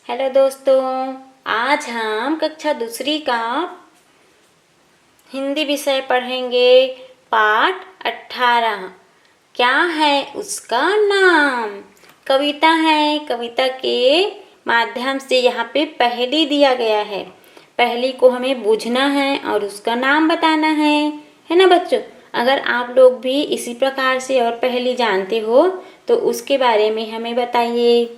Hello दोस्तों, आज हम कक्षा दूसरी का हिंदी विषय पढ़ेंगे। पाठ 18। क्या है उसका नाम? कविता है। कविता के माध्यम से यहाँ पे पहेली दिया गया है। पहेली को हमें बूझना है और उसका नाम बताना है ना बच्चों? अगर आप लोग भी इसी प्रकार से और पहेली जानते हो तो उसके बारे में हमें बताइए,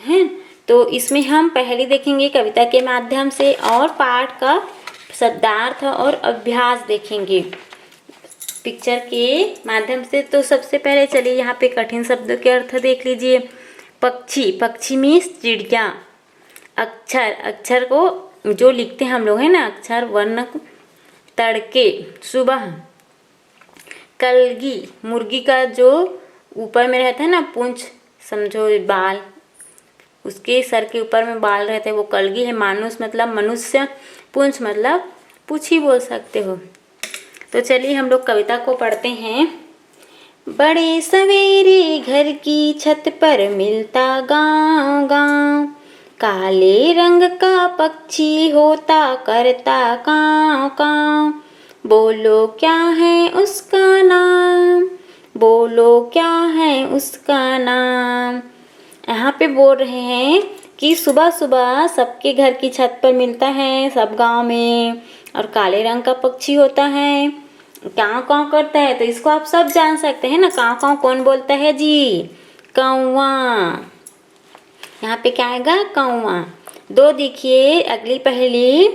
हैं? तो इसमें हम पहले देखेंगे कविता के माध्यम से और पाठ का शब्दार्थ और अभ्यास देखेंगे पिक्चर के माध्यम से। तो सबसे पहले चलिए यहाँ पे कठिन शब्द के अर्थ देख लीजिए। पक्षी, पक्षी मीन्स चिड़िया। अक्षर, अक्षर को जो लिखते हैं हम लोग है ना, अक्षर वर्ण। तड़के, सुबह। कलगी, मुर्गी का जो ऊपर में रहता है ना पूंछ, समझो बाल, उसके सर के ऊपर में बाल रहते हैं वो कलगी है। मानुष मतलब मनुष्य, पूंछ मतलब पूंछ ही बोल सकते हो। तो चलिए हम लोग कविता को पढ़ते हैं। बड़े सवेरे घर की छत पर मिलता गाँव गाँव, काले रंग का पक्षी होता करता काँव काँव। बोलो क्या है उसका नाम, बोलो क्या है उसका नाम। यहाँ पे बोल रहे हैं कि सुबह सुबह सबके घर की छत पर मिलता है, सब गांव में, और काले रंग का पक्षी होता है, काँव काँव करता है। तो इसको आप सब जान सकते हैं ना। काँव काँव कौन बोलता है जी? कौवा। यहाँ पे क्या आएगा? कौवा। दो देखिए अगली पहेली।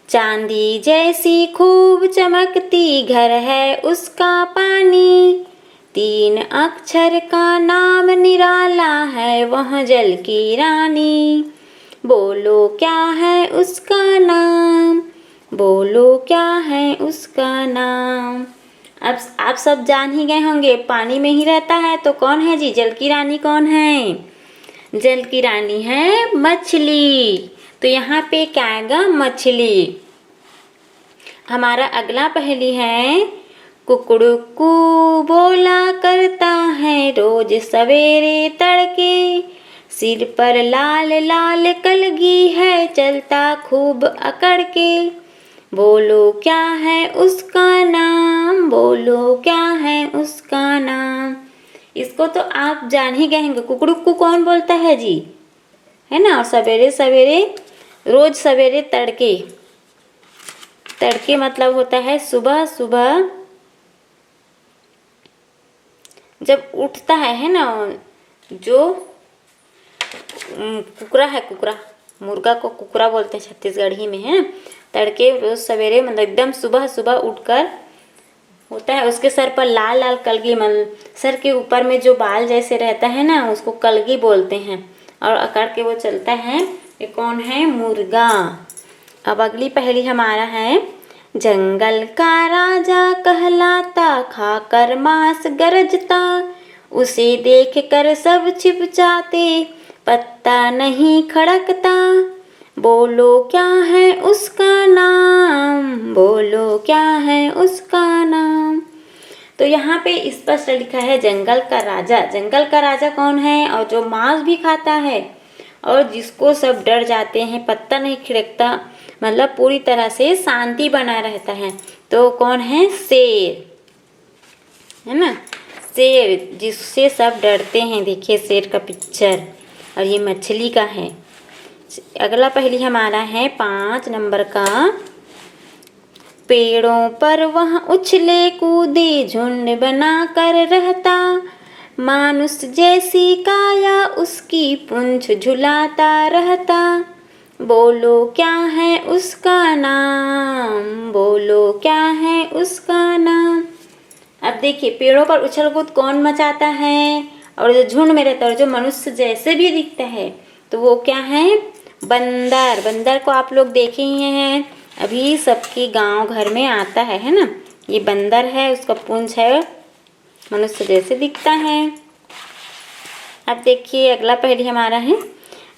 चांदी जैसी खूब चमकती घर है उसका पानी, तीन अक्षर का नाम निराला है वह जल की रानी। बोलो क्या है उसका नाम, बोलो क्या है उसका नाम। अब आप सब जान ही गए होंगे, पानी में ही रहता है तो कौन है जी? जल की रानी कौन है? जल की रानी है मछली। तो यहाँ पे क्या आएगा? मछली। हमारा अगला पहेली है। कुकड़ुकू बोला करता है रोज सवेरे तड़के, सिर पर लाल लाल कलगी है चलता खूब अकड़ के। बोलो क्या है उसका नाम, बोलो क्या है उसका नाम। इसको तो आप जान ही गए होंगे। कुकड़ुकू कौन बोलता है जी? है ना। और सवेरे सवेरे, रोज सवेरे तड़के, तड़के मतलब होता है सुबह सुबह जब उठता है ना। जो कुकरा है, कुकरा, मुर्गा को कुकरा बोलते हैं छत्तीसगढ़ी में, है ना। तड़के रोज सवेरे मतलब एकदम सुबह सुबह उठकर होता है। उसके सर पर लाल लाल कलगी, मतलब सर के ऊपर में जो बाल जैसे रहता है ना उसको कलगी बोलते हैं, और अकड़ के वो चलता है। ये कौन है? मुर्गा। अब अगली पहेली हमारा है। जंगल का राजा कहलाता खाकर मांस गरजता, उसे देख कर सब छिप जाते पत्ता नहीं खड़कता। बोलो क्या है उसका नाम, बोलो क्या है उसका नाम। तो यहाँ पे स्पष्ट लिखा है जंगल का राजा। जंगल का राजा कौन है? और जो मांस भी खाता है और जिसको सब डर जाते हैं, पत्ता नहीं खिड़कता, मतलब पूरी तरह से शांति बना रहता है। तो कौन है? शेर, है ना। शेर, जिससे सब डरते हैं। देखिए शेर का पिक्चर, और ये मछली का है। अगला पहेली हमारा है 5 नंबर का। पेड़ों पर वह उछले कूदे झुंड बना कर रहता, मानुष जैसी काया उसकी पूंछ झुलाता रहता। बोलो क्या है उसका नाम, बोलो क्या है उसका नाम। अब देखिए पेड़ों पर उछल कूद कौन मचाता है, और जो झुंड में रहता है और जो मनुष्य जैसे भी दिखता है तो वो क्या है? बंदर। बंदर को आप लोग देखे ही हैं, अभी सबके गांव घर में आता है ना। ये बंदर है, उसका पूंछ है, मनुष्य जैसे दिखता है। अब देखिए अगला पहेली हमारा है।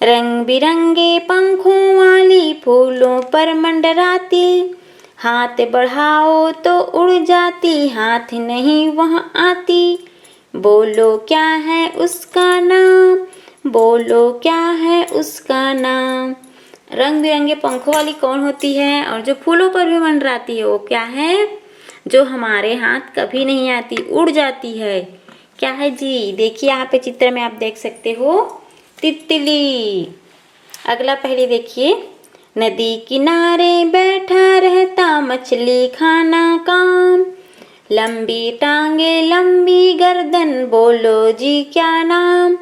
रंग बिरंगे पंखों वाली फूलों पर मंडराती, हाथ बढ़ाओ तो उड़ जाती हाथ नहीं वहाँ आती। बोलो क्या है उसका नाम, बोलो क्या है उसका नाम। रंग बिरंगे पंखों वाली कौन होती है और जो फूलों पर भी मंडराती है वो क्या है? जो हमारे हाथ कभी नहीं आती, उड़ जाती है। क्या है जी? देखिए यहाँ पे चित्र में आप देख सकते हो, तितली। अगला पहले देखिए, नदी किनारे बैठा रहता मछली खाना काम, लंबी टांगे लंबी गर्दन, बोलो जी क्या नाम।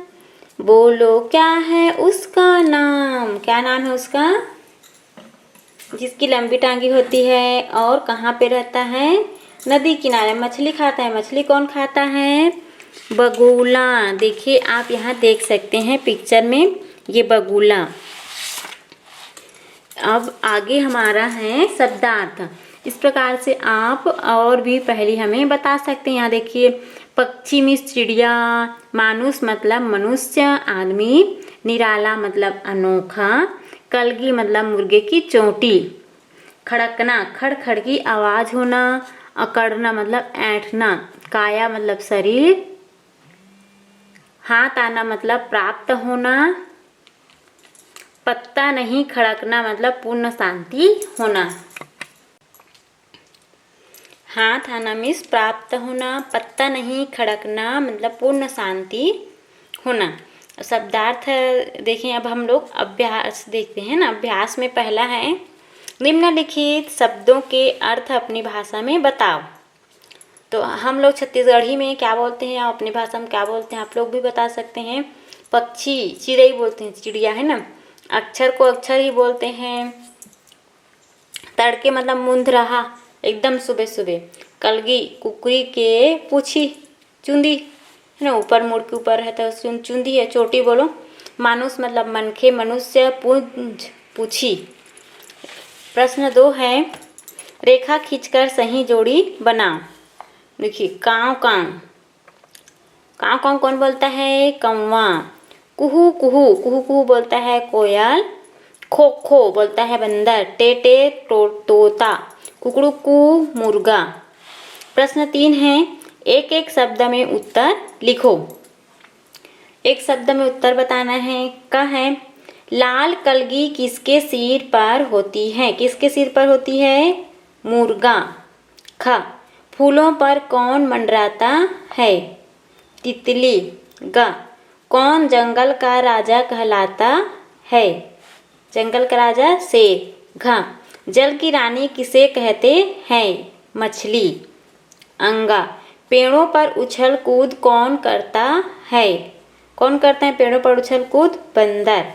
बोलो क्या है उसका नाम। क्या नाम है उसका? जिसकी लंबी टांगी होती है और कहाँ पे रहता है? नदी किनारे। मछली खाता है। मछली कौन खाता है? बगुला। देखिए आप यहाँ देख सकते हैं पिक्चर में, ये बगुला। अब आगे हमारा है शब्दार्थ। इस प्रकार से आप और भी पहले हमें बता सकते हैं। यहाँ देखिए, पक्षी मीन्स चिड़िया, मानुष मतलब मनुष्य आदमी, निराला मतलब अनोखा, कलगी मतलब मुर्गे की चोटी, खड़कना खड़ खड़ की आवाज होना, अकड़ना मतलब ऐंठना, काया मतलब शरीर, हाथ आना मतलब प्राप्त होना, पत्ता नहीं खड़कना मतलब पूर्ण शांति होना। हाथ आना मीन्स प्राप्त होना, पत्ता नहीं खड़कना मतलब पूर्ण शांति होना। शब्दार्थ देखें। अब हम लोग अभ्यास देखते हैं ना। अभ्यास में पहला है, निम्नलिखित शब्दों के अर्थ अपनी भाषा में बताओ। तो हम लोग छत्तीसगढ़ी में क्या बोलते हैं, अपनी भाषा में क्या बोलते हैं, आप लोग भी बता सकते हैं। पक्षी चिड़ई बोलते हैं, चिड़िया है ना। अक्षर को अक्षर ही बोलते हैं। तड़के मतलब मूंद रहा, एकदम सुबह सुबह। कलगी कुकरी के पूछी, चुंदी है ना, ऊपर मुड़ के ऊपर रहता है, चुंदी है। चोटी बोलो। मानुष मतलब मनखे, मनुष्य, पूंछ पूछी। प्रश्न 2 है, रेखा खींचकर सही जोड़ी बनाओ। देखिए, काव काव। काव काव कौन बोलता है? कौवा। कुहू कुहू, कुहू कुहू बोलता है कोयल। खो खो बोलता है बंदर। टे टे तोता। कुकड़ुकू मुर्गा। प्रश्न 3 है, एक एक शब्द में उत्तर लिखो। एक शब्द में उत्तर बताना है। का है? लाल कलगी किसके सिर पर होती है? किसके सिर पर होती है? मुर्गा। ख, फूलों पर कौन मंडराता है? तितली। ग, कौन जंगल का राजा कहलाता है? जंगल का राजा शेर। घ, जल की रानी किसे कहते हैं? मछली। अंगा, पेड़ों पर उछल कूद कौन करता है? कौन करते हैं पेड़ों पर उछल कूद? बंदर।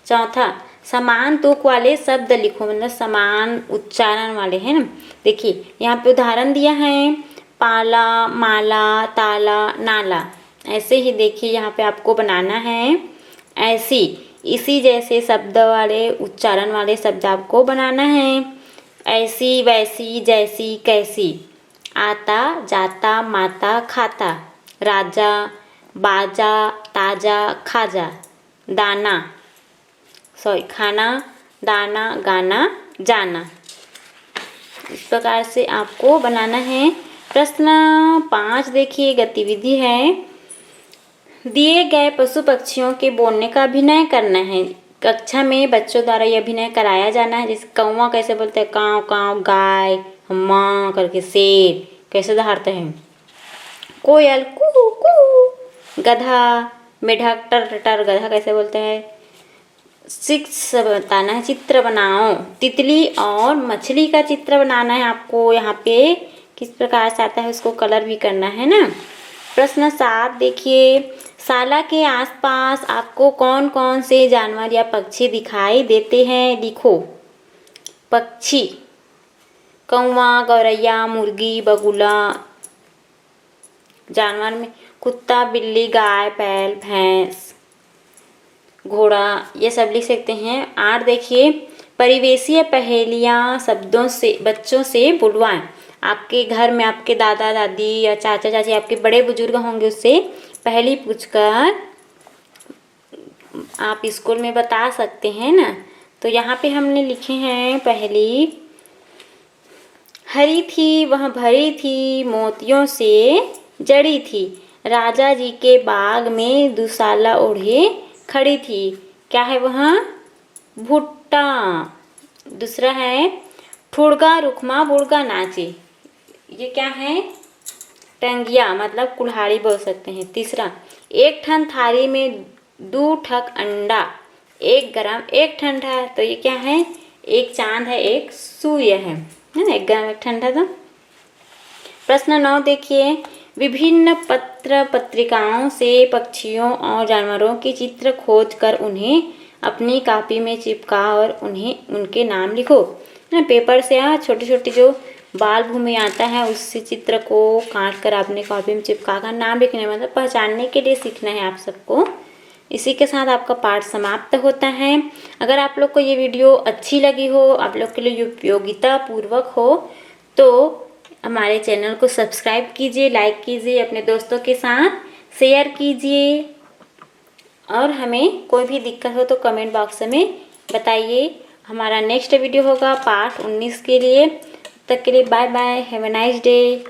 चौथा, समान तुक वाले शब्द लिखो, मतलब समान उच्चारण वाले, है ना। देखिए यहाँ पे उदाहरण दिया है, पाला, माला, ताला, नाला। ऐसे ही देखिए यहाँ पे आपको बनाना है। ऐसी, इसी जैसे शब्द वाले, उच्चारण वाले शब्द आपको बनाना है। ऐसी, वैसी, जैसी, कैसी। आता, जाता, माता, खाता। राजा, बाजा, ताजा, खाजा। दाना, खाना, दाना, गाना, जाना। इस प्रकार से आपको बनाना है। प्रश्न 5 देखिए, गतिविधि है, दिए गए पशु पक्षियों के बोलने का अभिनय करना है। कक्षा में बच्चों द्वारा यह अभिनय कराया जाना है। जैसे कौवा कैसे बोलते हैं? काव काव। गाय माँ करके। शेर कैसे दहाड़ते हैं? कोयल कू कू। गधा मेढक टर टर। गधा कैसे बोलते हैं? 6 बताना है। चित्र बनाओ। तितली और मछली का चित्र बनाना है आपको। यहाँ पे किस प्रकार से आता है उसको कलर भी करना है ना। प्रश्न 7 देखिए, शाला के आसपास आपको कौन कौन से जानवर या पक्षी दिखाई देते हैं? लिखो। पक्षी, कौवा, गौरैया, मुर्गी, बगुला। जानवर में कुत्ता, बिल्ली, गाय, बैल, भैंस, घोड़ा, ये सब लिख सकते हैं। 8 देखिए, परिवेशीय पहेलियाँ शब्दों से बच्चों से बुलवाएं। आपके घर में आपके दादा दादी या चाचा चाची, आपके बड़े बुजुर्ग होंगे, उससे पहेली पूछकर आप स्कूल में बता सकते हैं ना। तो यहाँ पे हमने लिखे हैं पहेली, हरी थी वह भरी थी मोतियों से जड़ी थी, राजा जी के बाग में दुशाला ओढ़े खड़ी थी। क्या है वह? भुट्टा। दूसरा है ठुड़गा रुखमा बुड़गा नाचे। ये क्या है? टंगिया, मतलब कुल्हाड़ी बोल सकते हैं। तीसरा, एक ठन थारी में 2 ठक अंडा, 1 गरम 1 ठंडा। तो ये क्या है? एक चांद है, एक सूर्य है ना, 1 गरम 1 ठंडा। तो प्रश्न 9 देखिए, विभिन्न पत्र पत्रिकाओं से पक्षियों और जानवरों के चित्र खोज कर उन्हें अपनी कॉपी में चिपका और उन्हें उनके नाम लिखो। ना पेपर से या छोटे छोटे जो बाल भूमि आता है उससे चित्र को काट कर अपने कॉपी में चिपका कर नाम लिखने, मतलब पहचानने के लिए सीखना है आप सबको। इसी के साथ आपका पाठ समाप्त होता है। अगर आप लोग को ये वीडियो अच्छी लगी हो, आप लोग के लिए उपयोगिता पूर्वक हो, तो हमारे चैनल को सब्सक्राइब कीजिए, लाइक कीजिए, अपने दोस्तों के साथ शेयर कीजिए और हमें कोई भी दिक्कत हो तो कमेंट बॉक्स में बताइए। हमारा नेक्स्ट वीडियो होगा पार्ट 19 के लिए। तब तक के लिए bye bye, have a nice day.